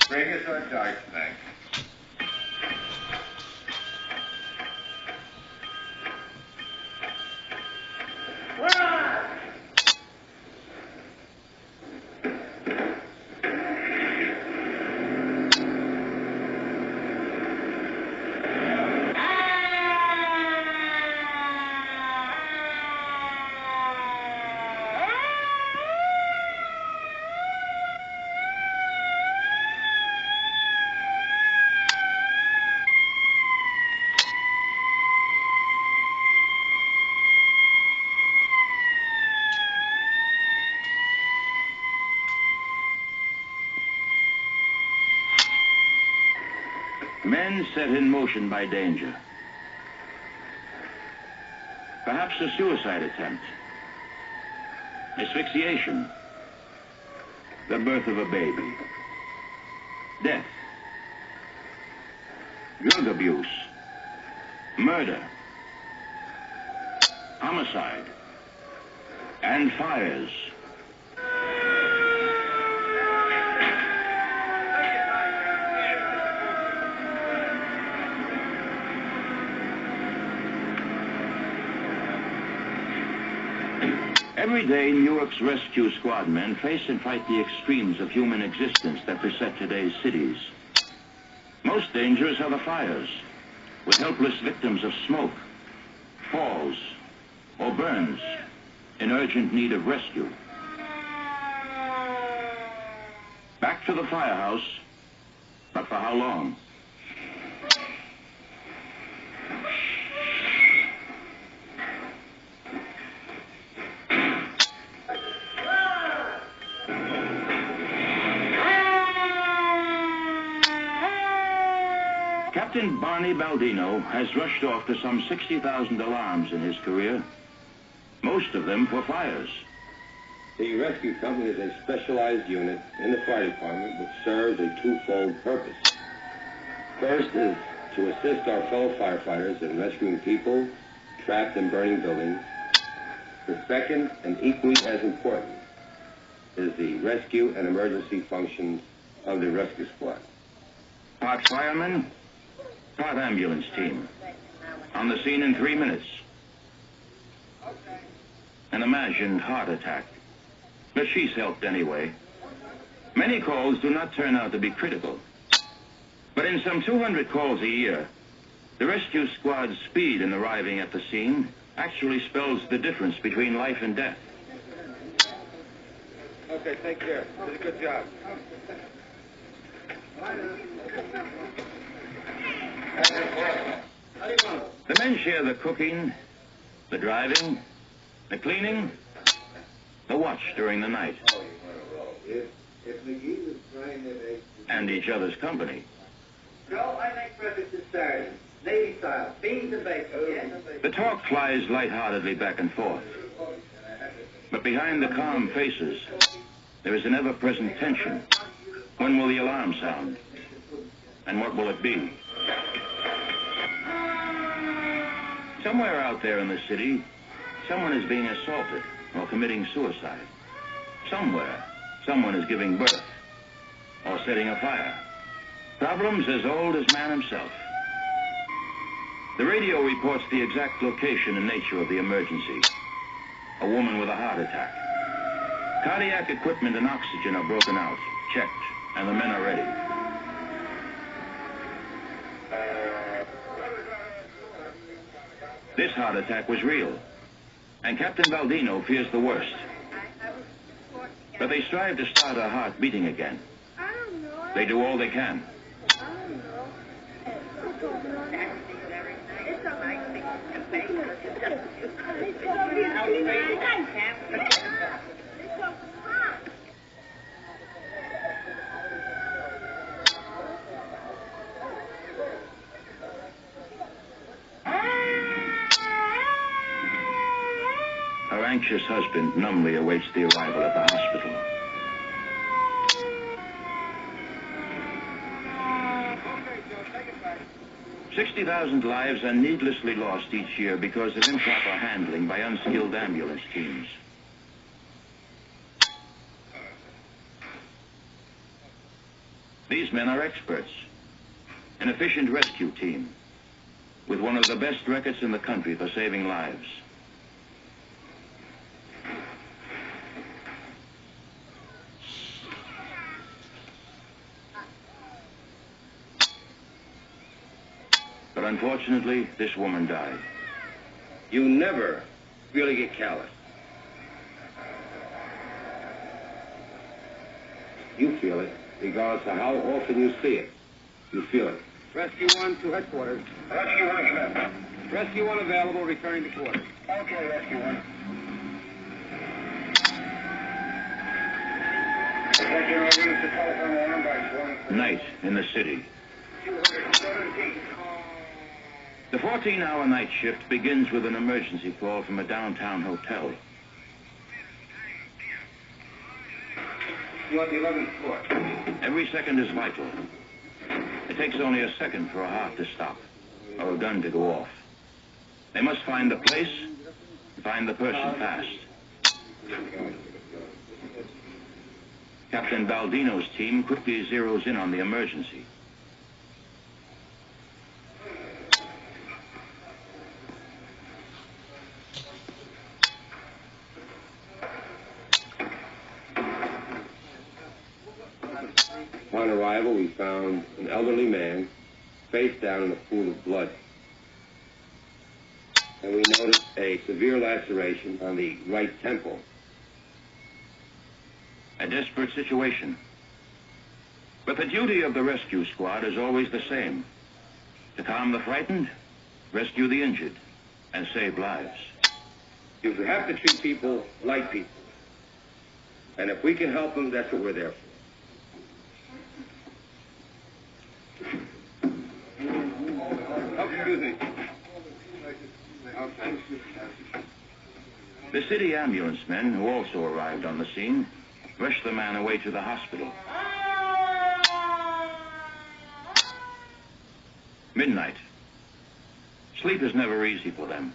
Bring us our dark snack. Men set in motion by danger. Perhaps a suicide attempt. Asphyxiation. The birth of a baby. Death. Drug abuse. Murder. Homicide. And fires. Every day, Newark's rescue squad men face and fight the extremes of human existence that beset today's cities. Most dangerous are the fires, with helpless victims of smoke, falls, or burns in urgent need of rescue. Back to the firehouse, but for how long? Captain Barney Baldino has rushed off to some 60,000 alarms in his career, most of them for fires. The rescue company is a specialized unit in the fire department which serves a twofold purpose. First is to assist our fellow firefighters in rescuing people trapped in burning buildings. The second, and equally as important, is the rescue and emergency functions of the rescue squad. Part fireman, part ambulance team. On the scene in 3 minutes. An imagined heart attack. But she's helped anyway. Many calls do not turn out to be critical. But in some 200 calls a year, the rescue squad's speed in arriving at the scene actually spells the difference between life and death. Okay, take care. Did a good job. The men share the cooking, the driving, the cleaning, the watch during the night, and each other's company. Joe, I make breakfast this Saturday. Navy style. Beans and bacon. Yes? The talk flies lightheartedly back and forth. But behind the calm faces, there is an ever-present tension. When will the alarm sound? And what will it be? Somewhere out there in the city, someone is being assaulted or committing suicide. Somewhere, someone is giving birth or setting a fire. Problems as old as man himself. The radio reports the exact location and nature of the emergency. A woman with a heart attack. Cardiac equipment and oxygen are broken out, checked, and the men are ready. This heart attack was real, and Captain Baldino fears the worst. But they strive to start her heart beating again. They do all they can. Her anxious husband numbly awaits the arrival at the hospital. 60,000 lives are needlessly lost each year because of improper handling by unskilled ambulance teams. These men are experts, an efficient rescue team, with one of the best records in the country for saving lives. But unfortunately, this woman died. You never really get callous. You feel it, regardless of how often you see it. You feel it. Rescue 1 to headquarters. Rescue 1, sir. Rescue 1 available, returning to quarters. Okay, Rescue 1. Rescue 1, use the telephone alarm by 20. Night in the city. 217. The 14-hour night shift begins with an emergency call from a downtown hotel. You want the 11th floor. Every second is vital. It takes only a second for a heart to stop or a gun to go off. They must find the place and find the person fast. Captain Baldino's team quickly zeroes in on the emergency. Upon arrival, we found an elderly man face down in a pool of blood. And we noticed a severe laceration on the right temple. A desperate situation. But the duty of the rescue squad is always the same. To calm the frightened, rescue the injured, and save lives. You have to treat people like people. And if we can help them, that's what we're there for. Oh, excuse me. Okay. The city ambulance men, who also arrived on the scene, rushed the man away to the hospital. Midnight. Sleep is never easy for them.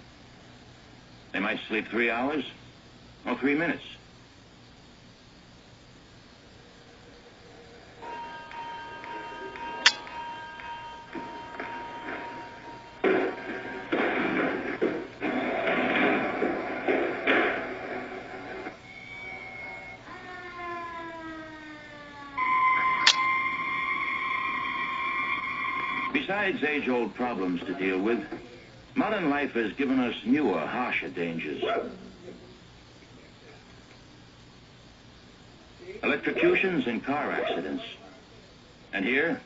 They might sleep 3 hours or 3 minutes. Besides age-old problems to deal with, modern life has given us newer, harsher dangers. Electrocutions and car accidents. And here,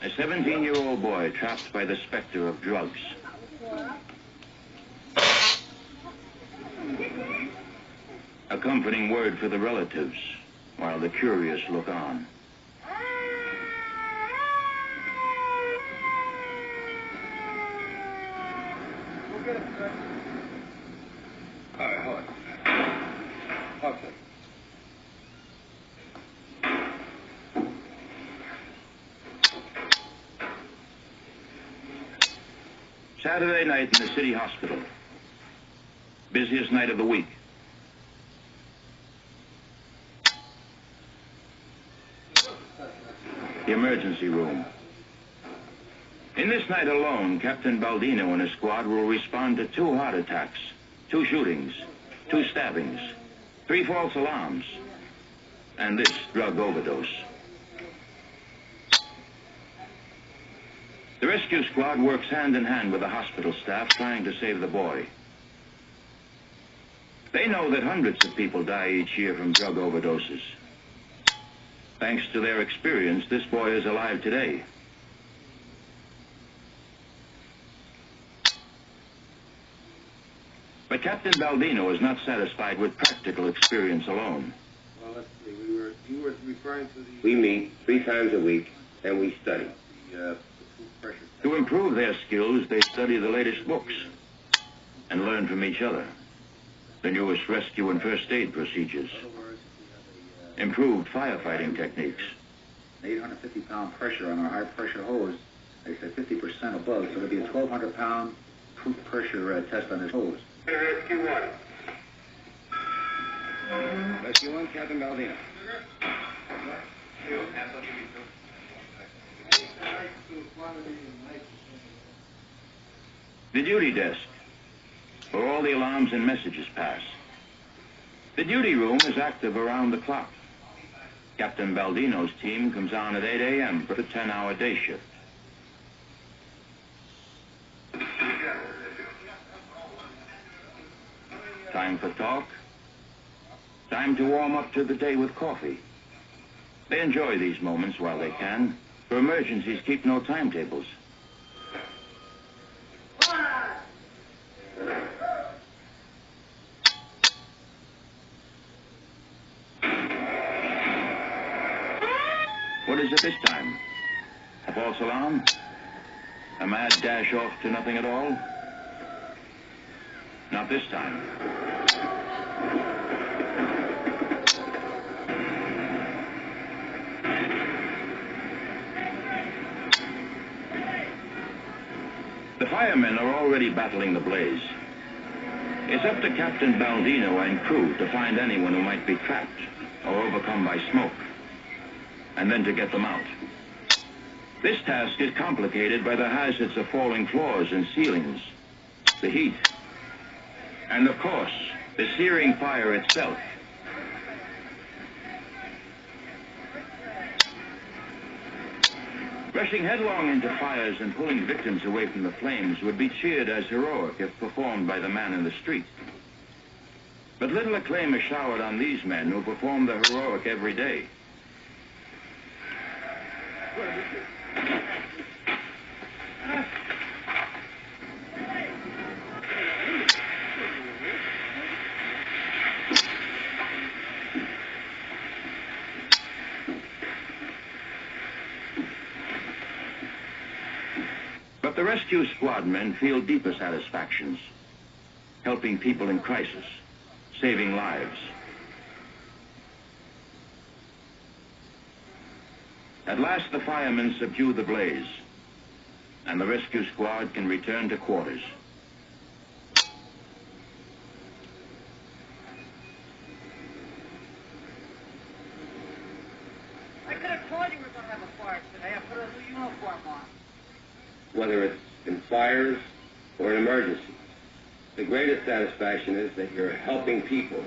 a 17-year-old boy trapped by the specter of drugs. A comforting word for the relatives, while the curious look on. All right, hold on. Okay. Saturday night in the city hospital. Busiest night of the week. The emergency room. In this night alone, Captain Baldino and his squad will respond to 2 heart attacks, 2 shootings, 2 stabbings, 3 false alarms, and this drug overdose. The rescue squad works hand in hand with the hospital staff trying to save the boy. They know that hundreds of people die each year from drug overdoses. Thanks to their experience, this boy is alive today. But Captain Baldino is not satisfied with practical experience alone. Well, let's see. You were referring to the... We meet 3 times a week, and we study. the pressure. To improve their skills, they study the latest books and learn from each other. The newest rescue and first aid procedures. In other words, we have Improved firefighting techniques. an 850-pound pressure on our high-pressure hose, They said 50% above, so there'll be a 1,200-pound proof pressure test on his hose. Rescue 1. Rescue 1, Captain Baldino. The duty desk, where all the alarms and messages pass. The duty room is active around the clock. Captain Baldino's team comes on at 8 a.m. for the 10-hour day shift. Time for talk. Time to warm up to the day with coffee. They enjoy these moments while they can, for emergencies keep no timetables. What is it this time? A false alarm? A mad dash off to nothing at all? Not this time. The firemen are already battling the blaze. It's up to Captain Baldino and crew to find anyone who might be trapped or overcome by smoke, and then to get them out. This task is complicated by the hazards of falling floors and ceilings, the heat, and of course, the searing fire itself. Rushing headlong into fires and pulling victims away from the flames would be cheered as heroic if performed by the man in the street. But little acclaim is showered on these men who perform the heroic every day. But the rescue squad men feel deeper satisfactions, helping people in crisis, saving lives. At last, the firemen subdue the blaze, and the rescue squad can return to quarters. I could have told you we were going to have a fire today. I put a new uniform on. Whether it's in fires or in emergencies, the greatest satisfaction is that you're helping people